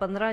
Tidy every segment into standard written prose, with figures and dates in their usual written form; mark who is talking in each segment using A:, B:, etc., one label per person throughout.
A: 15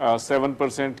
B: 7%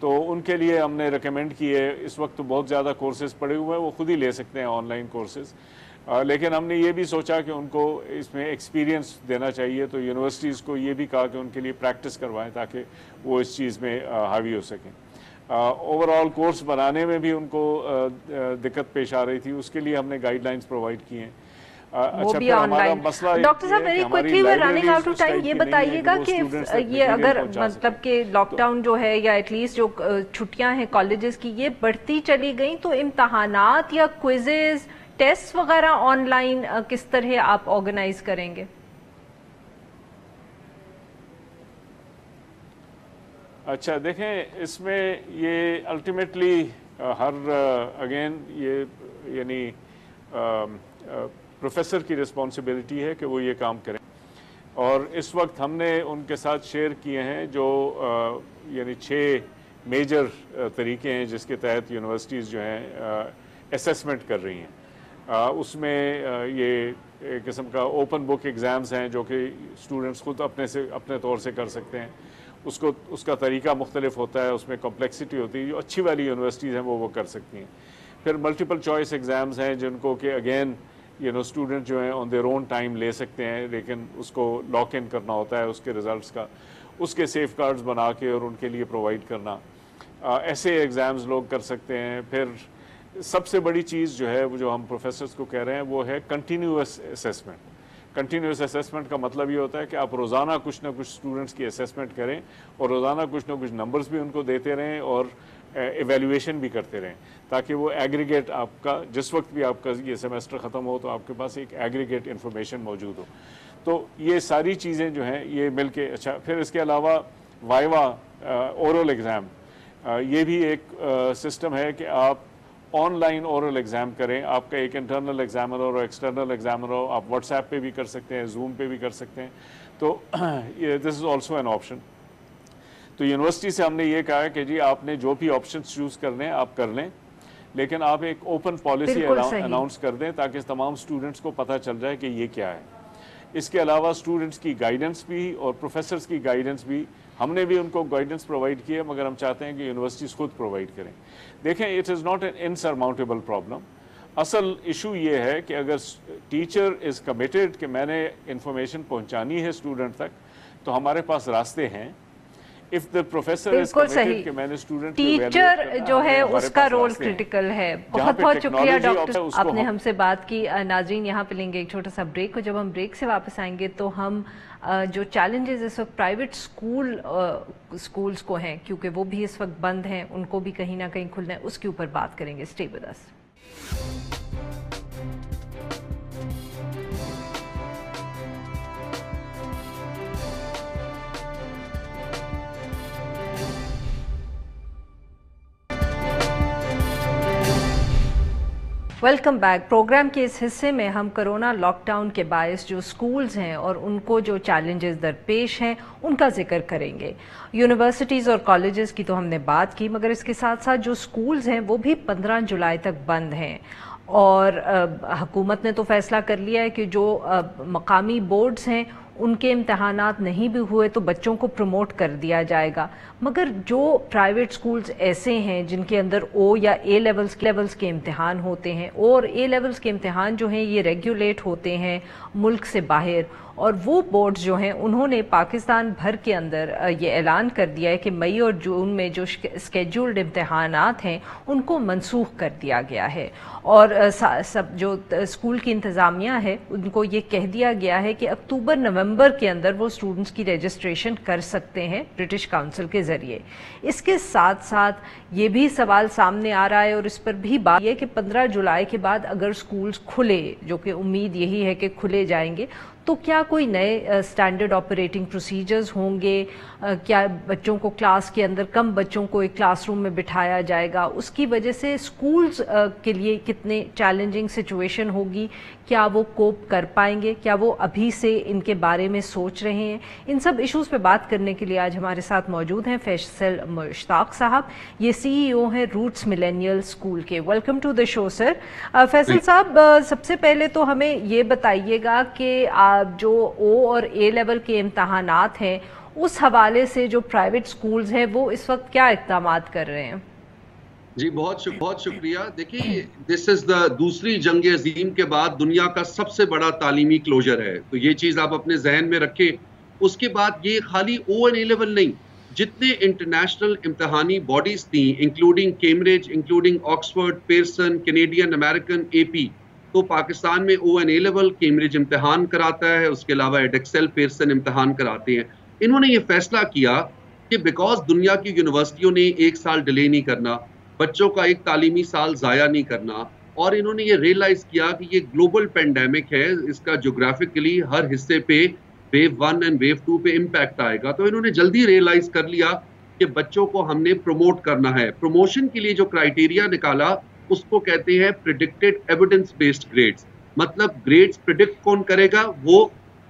B: تو ان کے لیے ہم نے ریکمینڈ کیے. اس وقت تو بہت زیادہ کورسز پڑے ہوئے ہیں, وہ خود ہی لے سکتے ہیں آن لائن کورسز, لیکن ہم نے یہ بھی سوچا کہ ان کو اس میں ایکسپیرینس دینا چاہیے, تو یونیورسٹیز کو یہ بھی کہا کہ ان کے لیے پریکٹس کروائیں تاکہ وہ اس چیز میں حاوی ہو سکیں. اوور آل کورس بنانے میں بھی ان کو دقت پیش آ رہی تھی, اس کے لیے ہم نے گائیڈ لائنز پرووائڈ کی ہیں.
A: وہ بھی آن لائن. ڈاکٹر صاحب very quickly we running out of time, یہ بتائیے گا کہ یہ اگر مطلب کہ لاک ڈاؤن جو ہے یا ایٹ لیسٹ جو چھٹیاں ہیں کالجز کی یہ بڑھتی چلی گئیں, تو امتحانات یا کوئزز ٹیسٹ وغیرہ آن لائن کس طرح آپ آرگنائز کریں گے؟
B: اچھا دیکھیں, اس میں یہ الٹیمیٹلی اگین یہ یعنی پروفیسر کی رسپانسبلٹی ہے کہ وہ یہ کام کریں, اور اس وقت ہم نے ان کے ساتھ شیئر کیے ہیں جو یعنی 6 میجر طریقے ہیں جس کے تحت یونیورسٹیز جو ہیں اسیسمنٹ کر رہی ہیں. اس میں یہ ایک قسم کا اوپن بک ایگزامز ہیں جو کہ اسٹوڈنٹس خود اپنے طور سے کر سکتے ہیں. اس کا طریقہ مختلف ہوتا ہے, اس میں کمپلیکسٹی ہوتی ہے. جو اچھی والی یونیورسٹیز ہیں وہ کر سکتی ہیں. پھر ملٹیپل چوائس ایگزامز ہیں جن کو کہ اگین اسٹوڈنٹ جو ہیں آن دیئر اون ٹائم لے سکتے ہیں, لیکن اس کو لاک ان کرنا ہوتا ہے اس کے ریزلٹس کا, اس کے سیف گارڈز بنا کے اور ان کے لیے پرووائڈ کرنا. ایسے ایگزامز لوگ کر سکتے ہیں. پھر سب سے بڑی چیز جو ہے وہ جو ہم پروفیسرز کو کہہ رہے ہیں وہ ہے کنٹینیوس اسیسمنٹ. کنٹینیوس اسیسمنٹ کا مطلب یہ ہوتا ہے کہ آپ روزانہ کچھ نہ کچھ اسٹوڈنٹس کی اسیسمنٹ کریں اور روزانہ کچھ نہ کچھ نمبرز بھی ان کو دیتے رہیں اور ایویلیویشن بھی کرتے رہیں, تاکہ وہ ایگریگیٹ آپ کا جس وقت بھی آپ کا یہ سیمسٹر ختم ہو تو آپ کے پاس ایک ایگریگیٹ انفارمیشن موجود ہو. تو یہ ساری چیزیں جو ہیں یہ مل کے. اچھا پھر اس کے علاوہ وائوا اورل ایگزام, یہ بھی ایک سسٹم ہے کہ آپ آن لائن اورل ایگزام کریں. آپ کا ایک انٹرنل ایگزامر اور ایکسٹرنل ایگزامر ہو, آپ واٹس ایپ پہ بھی کر سکتے ہیں, زوم پہ بھی کر سکتے ہیں. تو دس از آلسو این آپشن. تو یونیورسٹی سے ہم نے یہ کہا ہے کہ جی آپ نے جو بھی آپشنس چوز کرنے ہیں آپ کر لیں, لیکن آپ ایک اوپن پالیسی اناؤنس کر دیں تاکہ تمام اسٹوڈنٹس کو پتہ چل جائے کہ یہ کیا ہے. اس کے علاوہ اسٹوڈنٹس کی گائیڈنس بھی اور پروفیسرز کی گائیڈنس بھی, ہم نے بھی ان کو گائیڈنس پرووائڈ کی ہے, مگر ہم چاہتے ہیں کہ یونیورسٹیز خود پرووائڈ کریں. دیکھیں it is not an insurmountable problem. اصل ایشو یہ ہے کہ اگر ٹیچر از کمیٹیڈ کہ میں نے انفارمیشن پہنچانی ہے اسٹوڈنٹ تک, تو ہمارے پاس راستے ہیں.
A: بالکل صحیح. ٹیچر جو ہے اس کا رول کرٹیکل ہے. بہت بہت شکریہ ڈاکٹر, آپ نے ہم سے بات کی. ناظرین یہاں پہ لیں گے ایک چھوٹا سا بریک, اور جب ہم بریک سے واپس آئیں گے تو ہم جو چیلنجز اس وقت پرائیویٹ اسکولز کو ہیں, کیونکہ وہ بھی اس وقت بند ہیں, ان کو بھی کہیں نہ کہیں کھلنا ہے, اس کے اوپر بات کریں گے. Stay with us. Welcome back. Programme کے اس حصے میں ہم کرونا لاک ڈاؤن کے باعث جو سکولز ہیں اور ان کو جو چیلنجز درپیش ہیں ان کا ذکر کریں گے. یونیورسٹیز اور کالجز کی تو ہم نے بات کی, مگر اس کے ساتھ ساتھ جو سکولز ہیں وہ بھی 15 جولائی تک بند ہیں, اور حکومت نے تو فیصلہ کر لیا ہے کہ جو مقامی بورڈز ہیں ان کے امتحانات نہیں بھی ہوئے تو بچوں کو پروموٹ کر دیا جائے گا. مگر جو پرائیویٹ سکولز ایسے ہیں جن کے اندر او یا اے لیولز کے امتحان ہوتے ہیں, اور اے لیولز کے امتحان جو ہیں یہ ریگولیٹ ہوتے ہیں ملک سے باہر, اور وہ بورڈز جو ہیں انہوں نے پاکستان بھر کے اندر یہ اعلان کر دیا ہے کہ مئی اور جون میں جو اسکیجولڈ امتحانات ہیں ان کو منسوخ کر دیا گیا ہے. اور سب جو اسکول کی انتظامیہ ہے ان کو یہ کہہ دیا گیا ہے کہ اکتوبر نومبر کے اندر وہ اسٹوڈنٹس کی رجسٹریشن کر سکتے ہیں برٹش کاؤنسل کے ذریعے. اس کے ساتھ ساتھ یہ بھی سوال سامنے آ رہا ہے, اور اس پر بھی بات یہ کہ 15 جولائی کے بعد اگر اسکولز کھلے, جو کہ امید یہی ہے کہ کھلے جائیں گے, تو کیا کوئی نئے سٹینڈرڈ آپریٹنگ پروسیجرز ہوں گے؟ کیا بچوں کو کلاس کے اندر کم بچوں کو ایک کلاس روم میں بٹھایا جائے گا؟ اس کی وجہ سے اسکولز کے لیے کتنے چیلنجنگ سچویشن ہوگی؟ کیا وہ کوپ کر پائیں گے؟ کیا وہ ابھی سے ان کے بارے میں سوچ رہے ہیں؟ ان سب ایشوز پہ بات کرنے کے لیے آج ہمارے ساتھ موجود ہیں فیصل مشتاق صاحب. یہ سی ای او ہیں روٹس ملینیل اسکول کے. ویلکم ٹو دا شو سر. فیصل صاحب, سب سے پہلے تو ہمیں یہ بتائیے گا کہ جو او اور اے لیول کے امتحانات ہیں اس حوالے سے جو پرائیویٹ سکولز ہیں وہ اس وقت کیا اقدامات کر رہے ہیں؟
C: جی بہت شکریہ. دیکھیے دس از دا دوسری جنگ عظیم کے بعد دنیا کا سب سے بڑا تعلیمی کلوجر ہے, تو یہ چیز آپ اپنے ذہن میں رکھیں. اس کے بعد یہ خالی او این اے لیول نہیں, جتنے انٹرنیشنل امتحانی باڈیز تھیں including Cambridge, including Oxford, Pearson, Canadian American, A P, تو پاکستان میں O and A level Cambridge امتحان کراتا ہے, اس کے علاوہ ایڈیکسل, پیئرسن امتحان کراتے ہیں. انہوں نے یہ فیصلہ کیا کہ بیکاز دنیا کی یونیورسٹیوں نے 1 سال ڈیلے نہیں کرنا, بچوں کا ایک تعلیمی سال ضائع نہیں کرنا, اور انہوں نے یہ ریئلائز کیا کہ یہ گلوبل پینڈیمک ہے, اس کا جغرافکلی ہر حصے پہ ویو 1 اینڈ ویو 2 پہ امپیکٹ آئے گا. تو انہوں نے جلدی ریئلائز کر لیا کہ بچوں کو ہم نے پروموٹ کرنا ہے. پروموشن کے لیے جو کرائیٹیریا نکالا اس کو کہتے ہیں پریڈکٹڈ ایویڈنس بیسڈ گریڈز. مطلب گریڈز پریڈکٹ کون کرے گا؟ وہ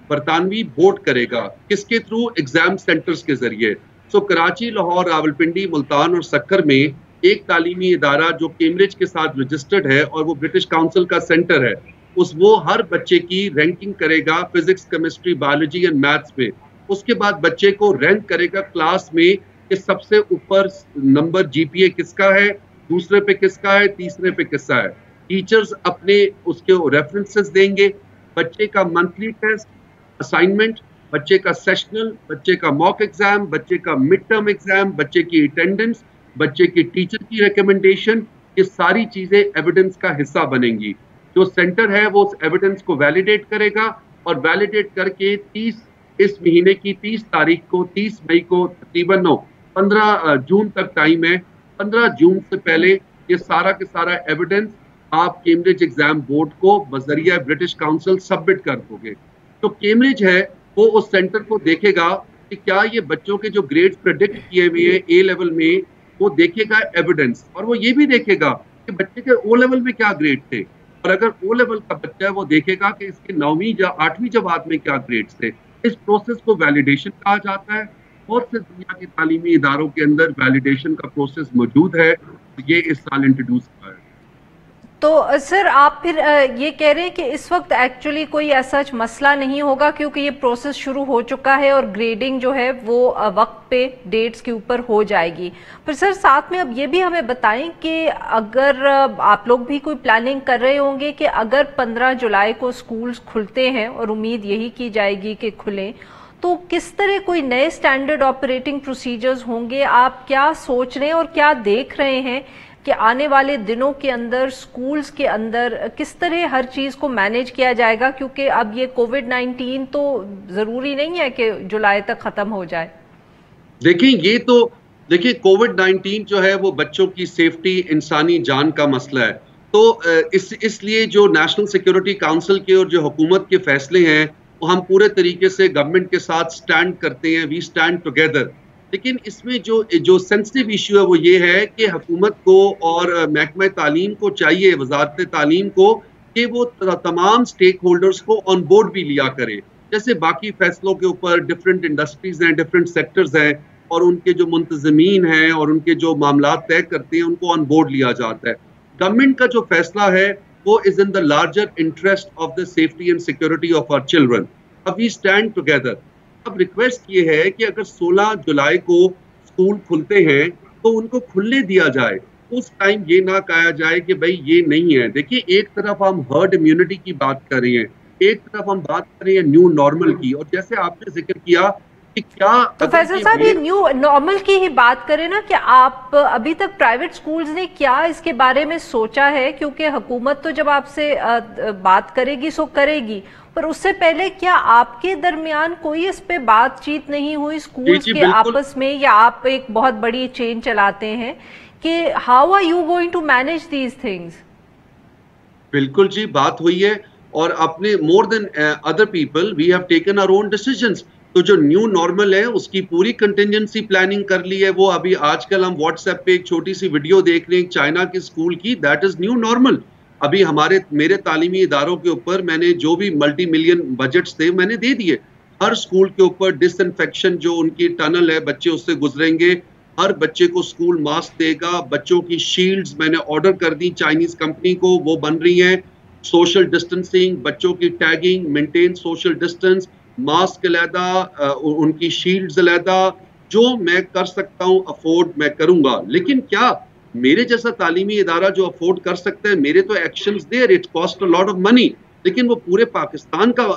C: برطانوی بورڈ کرے گا. کس کے تھرو؟ ایگزام سینٹرز کے ذریعے. سو کراچی, لاہور, راولپنڈی, ملتان اور سکر میں ایک تعلیمی ادارہ جو کیمبرج کے ساتھ رجسٹرڈ ہے اور وہ برٹش کاؤنسل کا سینٹر ہے, وہ ہر بچے کی رینکنگ کرے گا physics, chemistry, biology and maths میں. اس کے بعد بچے کو رینک کرے گا کلاس میں کہ سب سے اوپر نمبر جی پی اے کس کا ہے, دوسرے پہ کس کا ہے, تیسرے پہ کس کا ہے. ٹیچرز اپنے اس کے ریفرنسز دیں گے. بچے کا منتھلی ٹیسٹ, اسائنمنٹ, بچے کا سیشنل, بچے کا موک ایگزام, بچے کا مڈ ٹرم ایگزام, بچے کی اٹینڈنس, بچے کے ٹیچر کی ریکمنڈیشن, یہ ساری چیزیں ایویڈنس کا حصہ بنیں گی. جو سینٹر ہے وہ اس ایویڈنس کو ویلیڈیٹ کرے گا, اور ویلیڈیٹ کر کے اس مہینے کی 30 تاریخ کو, 30 مئی کو, تقریباً 15 جون تک ٹائم ہے. 15 جون سے پہلے یہ سارا کے سارا ایویڈنس آپ کیمبرج ایگزام بورڈ کو بذریعہ برٹش کاؤنسل سبمٹ کر دو گے. تو کیمبرج ہے وہ اس سینٹر کو دیکھے گا کہ کیا یہ بچوں کے جو گریڈ پریڈکٹ کیے ہوئے ہیں اے لیول میں, وہ دیکھے گا ایویڈنس, اور وہ یہ بھی دیکھے گا کہ بچے کے او لیول میں کیا گریڈ تھے, اور اگر او لیول کا بچہ ہے وہ دیکھے گا کہ اس کے 9ویں یا 8ویں جماعت میں کیا گریڈز تھے. اس پروسیس کو ویلیڈیشن کہا جاتا ہے. بہت سے دنیا کے تعلیمی اداروں کے اندر ویلیڈیشن کا پروسیس موجود ہے, یہ اس سال انٹروڈیوس ہوا ہے.
A: تو سر آپ پھر یہ کہہ رہے ہیں کہ اس وقت ایکچولی کوئی ایسا مسئلہ نہیں ہوگا کیونکہ یہ پروسیس شروع ہو چکا ہے اور گریڈنگ جو ہے وہ وقت پہ ڈیٹس کے اوپر ہو جائے گی. پھر سر ساتھ میں اب یہ بھی ہمیں بتائیں کہ اگر آپ لوگ بھی کوئی پلاننگ کر رہے ہوں گے کہ اگر 15 جولائی کو سکولز کھلتے ہیں, اور امید یہی کی جائے گی کہ کھلیں, تو کس طرح کوئی نئے سٹینڈرڈ آپریٹنگ پروسیجرز ہوں گے؟ آپ کیا سوچ رہے ہیں اور کیا دیکھ رہے ہیں کہ آنے والے دنوں کے اندر سکولز کے اندر کس طرح ہر چیز کو مینیج کیا جائے گا؟ کیونکہ اب یہ کووڈ-19 تو ضروری نہیں ہے کہ جولائی تک ختم ہو جائے.
C: دیکھیں کووڈ-19 جو ہے وہ بچوں کی سیفٹی, انسانی جان کا مسئلہ ہے. تو اس لیے جو نیشنل سیکیورٹی کاؤنسل کے اور جو حکومت کے فیصلے ہیں وہ ہم پورے طریقے سے گورنمنٹ کے ساتھ سٹینڈ کرتے ہیں. وی سٹینڈ ٹوگیدر. لیکن اس میں جو سینسٹیو ایشو ہے وہ یہ ہے کہ حکومت کو اور محکمہ تعلیم کو چاہیے, وزارت تعلیم کو, کہ وہ تمام سٹیک ہولڈرز کو آن بورڈ بھی لیا کرے. جیسے باقی فیصلوں کے اوپر ڈفرینٹ انڈسٹریز ہیں, ڈفرینٹ سیکٹرز ہیں, اور ان کے جو منتظمین ہیں اور ان کے جو معاملات طے کرتے ہیں ان کو آن بورڈ لیا جاتا ہے. گورنمنٹ کا جو فیصلہ ہے وہ is in the larger interest of the safety and security of our children. اب وی اسٹینڈ ٹوگیدر. اب ریکویسٹ یہ ہے کہ اگر 16 جولائی کو اسکول کھلتے ہیں تو ان کو کھلنے دیا جائے. اس ٹائم یہ نہ کہا جائے کہ بھائی یہ نہیں ہے. دیکھیے ایک طرف ہم ہرڈ امیونٹی کی بات کر رہے ہیں, ایک طرف ہم بات کر رہے ہیں نیو نارمل کی, اور جیسے آپ نے ذکر کیا کہ کیا
A: تو فیصل صاحب یہ نیو نارمل کی ہی بات کریں نا, کہ آپ ابھی تک پرائیویٹ سکولز نے کیا اس کے بارے میں سوچا ہے؟ کیونکہ حکومت تو جب آپ سے بات کرے گی سو کرے گی, پر اس سے پہلے کیا آپ کے درمیان کوئی اس پہ بات چیت نہیں ہوئی سکولز کے آپس میں؟ یا آپ ایک بہت بڑی چین چلاتے ہیں کہ how are you going to manage these things?
C: بالکل جی بات ہوئی ہے, اور اپنے more than other people we have taken our own decisions. تو جو نیو نارمل ہے اس کی پوری کنٹینجنسی پلاننگ کر لی ہے. وہ ابھی آج کل ہم واٹس ایپ پہ ایک چھوٹی سی ویڈیو دیکھ رہے ہیں چائنا کے اسکول کی, دیٹ از نیو نارمل. ابھی میرے تعلیمی اداروں کے اوپر میں نے جو بھی ملٹی ملین بجٹس تھے میں نے دے دیے. ہر اسکول کے اوپر ڈس انفیکشن جو ان کی ٹنل ہے بچے اس سے گزریں گے, ہر بچے کو اسکول ماسک دے گا. بچوں کی شیلڈز میں نے آرڈر کر دی چائنیز کمپنی کو, وہ بن رہی ہیں. سوشل ڈسٹینسنگ, بچوں کی tagging, maintain social distance, mask علیحدہ, ان کی شیلڈز علیحدہ, جو میں کر سکتا ہوں افورڈ میں کروں گا. لیکن کیا میرے جیسا تعلیمی ادارہ جو افورڈ کر سکتا ہے, میرے تو actions there, it cost a lot of money, لیکن وہ پورے پاکستان کا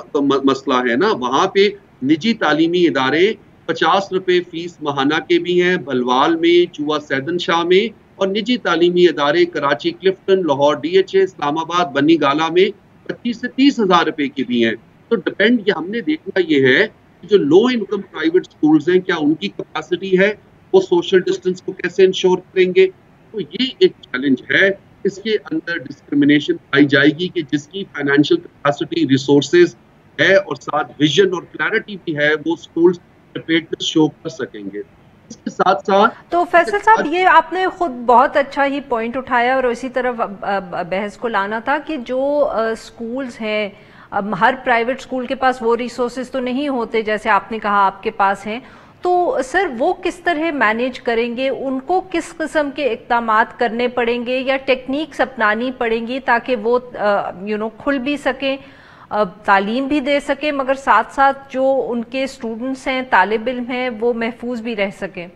C: مسئلہ ہے نا. وہاں پہ نجی تعلیمی ادارے 50 روپے فیس ماہانہ کے بھی ہیں, بھلوال میں, چوہا سیدن شاہ میں, اور نجی تعلیمی ادارے Karachi Clifton, Lahore D H A, Islamabad Bani گالا میں 25 سے 30 ہزار روپے کی بھی ہیں. تو ڈپینڈ ہم نے دیکھنا یہ ہے کہ جو لو انکم پرائیویٹ سکولز ہیں, کیا ان کی کیپیسٹی ہے, وہ سوشل ڈسٹنس کو کیسے انشور کریں گے. تو یہ ایک چیلنج ہے. اس کے اندر ڈسکرمنیشن پائی جائے گی کہ جس کی فائنینشیل کیپیسٹی, ریسورسز ہے اور ساتھ ویژن اور کلیئرٹی بھی ہے, وہ سکولز پریپیئرڈنس شو کر سکیں گے. اس کے ساتھ ساتھ
A: تو فیصل صاحب, یہ آپ نے خود بہت اچھا ہی پوائنٹ اٹھایا, اور اسی طرف بحث کو لانا تھا کہ جو سکولز ہیں, اب ہر پرائیویٹ سکول کے پاس وہ ریسورسز تو نہیں ہوتے جیسے آپ نے کہا آپ کے پاس ہیں, تو سر وہ کس طرح مینیج کریں گے, ان کو کس قسم کے اقدامات کرنے پڑیں گے یا ٹیکنیکس اپنانی پڑیں گی تاکہ وہ کھل بھی سکیں, تعلیم بھی دے سکیں, مگر ساتھ ساتھ جو ان کے اسٹوڈنٹس ہیں, طالب علم ہیں, وہ محفوظ بھی رہ سکیں.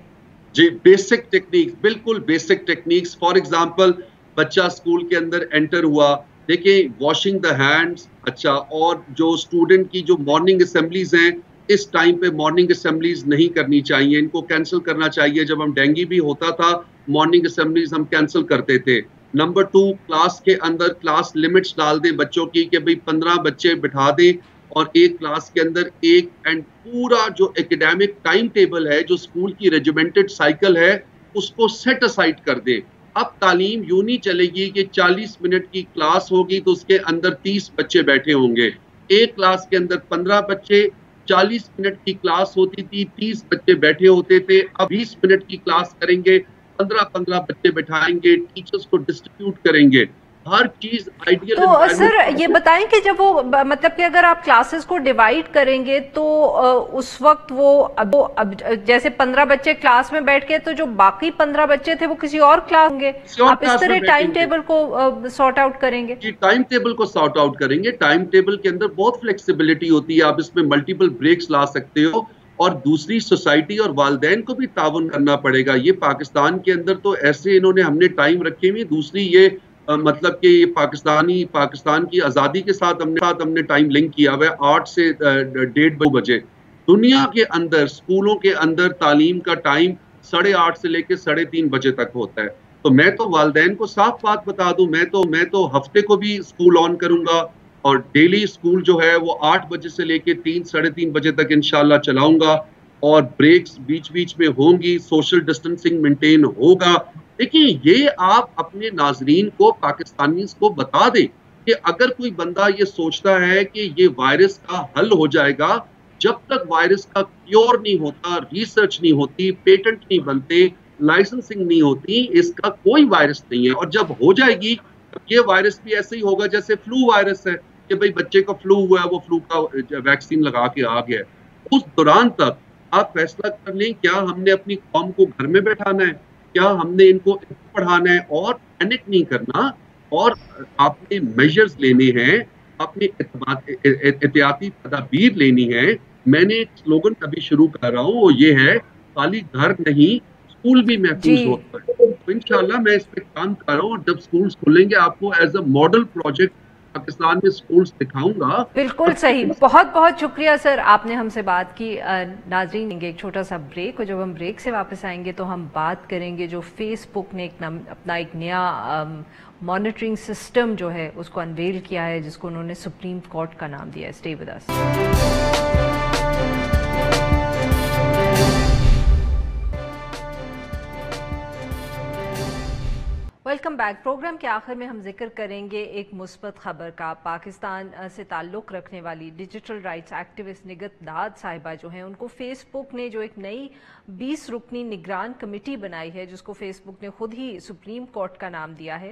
C: جی, بیسک ٹیکنیکس, بالکل بیسک ٹیکنیکس. فار ایگزامپل, بچہ اسکول کے اندر انٹر ہوا, دیکھیں واشنگ دا ہینڈز, اچھا, اور جو اسٹوڈنٹ کی جو مارننگ اسمبلیز ہیں, اس ٹائم پہ مارننگ اسمبلیز نہیں کرنی چاہیے, ان کو کینسل کرنا چاہیے. جب ہم ڈینگی بھی ہوتا تھا, مارننگ اسمبلیز ہم کینسل کرتے تھے. نمبر 2, کلاس کے اندر کلاس لمٹس ڈال دیں بچوں کی کہ بھئی 15 بچے بٹھا دیں, اور ایک کلاس کے اندر ایک, اینڈ پورا جو ایکیڈیمک ٹائم ٹیبل ہے, جو اسکول کی ریجیمنٹڈ سائیکل ہے, اس کو سیٹ اسائڈ کر دیں. اب تعلیم یوں نہیں چلے گی کہ 40 منٹ کی کلاس ہوگی تو اس کے اندر 30 بچے بیٹھے ہوں گے. ایک کلاس کے اندر 15 بچے, 40 منٹ کی کلاس ہوتی تھی, 30 بچے بیٹھے ہوتے تھے. اب 20 منٹ کی کلاس کریں گے, 15 بچے بٹھائیں گے, ٹیچرز کو ڈسٹریبیوٹ کریں گے. ہر چیز آئیڈیل.
A: تو سر یہ بتائیں کہ جب وہ مطلب کہ اگر آپ کلاسز کو ڈیوائیڈ کریں گے تو اس وقت وہ اب جیسے 15 بچے کلاس میں بیٹھ کے, تو جو باقی 15 بچے تھے وہ کسی اور کلاس ہوں گے, آپ اس طرح ٹائم ٹیبل کو سارٹ آؤٹ کریں گے؟
C: جی, ٹائم ٹیبل کو سارٹ آؤٹ کریں گے. ٹائم ٹیبل کے اندر بہت فلیکسیبلٹی ہوتی ہے, آپ اس میں ملٹیپل بریکس لا سکتے ہو, اور دوسری سوسائٹی اور والدین کو بھی تعاون کرنا پڑے گا. یہ پاکستان کے اندر تو ایسے انہوں نے ہم نے ٹائم رکھے ہوئے. دوسری یہ مطلب کہ یہ پاکستان کی آزادی کے ساتھ ہم نے ٹائم لنک کیا ہوا ہے, 8 سے 1:30 بجے. دنیا کے اندر اسکولوں کے اندر تعلیم کا ٹائم 8:30 سے لے کے 3:30 بجے تک ہوتا ہے. تو میں تو والدین کو صاف بات بتا دوں, میں تو ہفتے کو بھی اسکول آن کروں گا, اور ڈیلی اسکول جو ہے وہ 8 بجے سے لے کے 3-3:30 بجے تک انشاءاللہ چلاؤں گا, اور بریکس بیچ میں ہوں گی, سوشل ڈسٹنسنگ مینٹین ہوگا. دیکھیں, یہ آپ اپنے ناظرین کو, پاکستانیز کو بتا دیں کہ اگر کوئی بندہ یہ سوچتا ہے کہ یہ وائرس کا حل ہو جائے گا, جب تک وائرس کا کیور نہیں ہوتا, ریسرچ نہیں ہوتی, پیٹنٹ نہیں بنتے, لائسنسنگ نہیں ہوتی, اس کا کوئی وائرس نہیں ہے. اور جب ہو جائے گی, یہ وائرس بھی ایسے ہی ہوگا جیسے فلو وائرس ہے, کہ بھئی بچے کو فلو ہوا ہے, وہ فلو کا ویکسین لگا کے آ گیا. اس دوران تک آپ فیصلہ کر لیں, کیا ہم نے اپنی قوم کو گھر میں بیٹھانا ہے, کیا ہم نے ان کو پڑھانا ہے, اور پینک نہیں کرنا, اور آپ نے میجرز لینے ہیں, اپنے احتیاطی تدابیر لینی ہے. میں نے ایک سلوگن ابھی شروع کر رہا ہوں, وہ یہ ہے, خالی گھر نہیں, اسکول بھی محفوظ ہوتا ہے. تو انشاءاللہ میں اس پہ کام کر رہا ہوں, اور جب اسکولز کھلیں گے آپ کو as a model project Pakistan میں اسکولز دکھاؤں گا.
A: بالکل صحیح, بہت بہت شکریہ سر, آپ نے ہم سے بات کی. ناظرین, ایک چھوٹا سا بریک, اور جب ہم بریک سے واپس آئیں گے تو ہم بات کریں گے جو فیس بک نے اپنا ایک نیا مانیٹرنگ سسٹم جو ہے اس کو انویل کیا ہے, جس کو انہوں نے سپریم کورٹ کا نام دیا ہے. Stay with us. Welcome back. Programme کے آخر میں ہم ذکر کریں گے ایک مثبت خبر کا. پاکستان سے تعلق رکھنے والی ڈیجیٹل رائٹس ایکٹیوسٹ نگت داد صاحبہ جو ہیں, ان کو فیس بک نے جو ایک نئی 20 رکنی نگران کمیٹی بنائی ہے, جس کو فیس بک نے خود ہی سپریم کورٹ کا نام دیا ہے,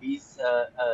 D: 20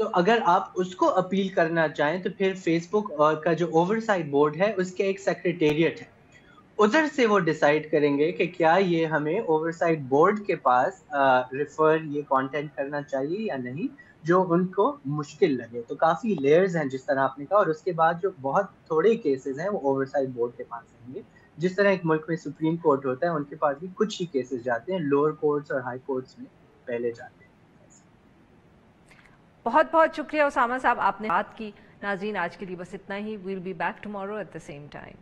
D: تو اگر آپ اس کو اپیل کرنا چاہیں تو پھر فیس بک کا جو اوور سائٹ بورڈ ہے اس کے ایک سیکریٹریٹ ہے، ادھر سے وہ ڈیسائیڈ کریں گے کہ کیا یہ ہمیں اوور سائٹ بورڈ کے پاس ریفر یہ کانٹینٹ کرنا چاہیے یا نہیں، جو ان کو مشکل لگے. تو کافی لیئرز ہیں جس طرح آپ نے کہا، اور اس کے بعد جو بہت تھوڑے کیسز ہیں وہ اوور سائٹ بورڈ کے پاس آئیں گے. جس طرح ایک ملک میں سپریم کورٹ ہوتا ہے، ان کے پاس بھی کچھ ہی کیسز جاتے ہیں، لوور کورٹس اور ہائی کورٹس میں پہلے جاتے ہیں.
A: بہت بہت شکریہ اسامہ صاحب، آپ نے بات کی. ناظرین آج کے لیے بس اتنا ہی. We'll be back tomorrow at the same time.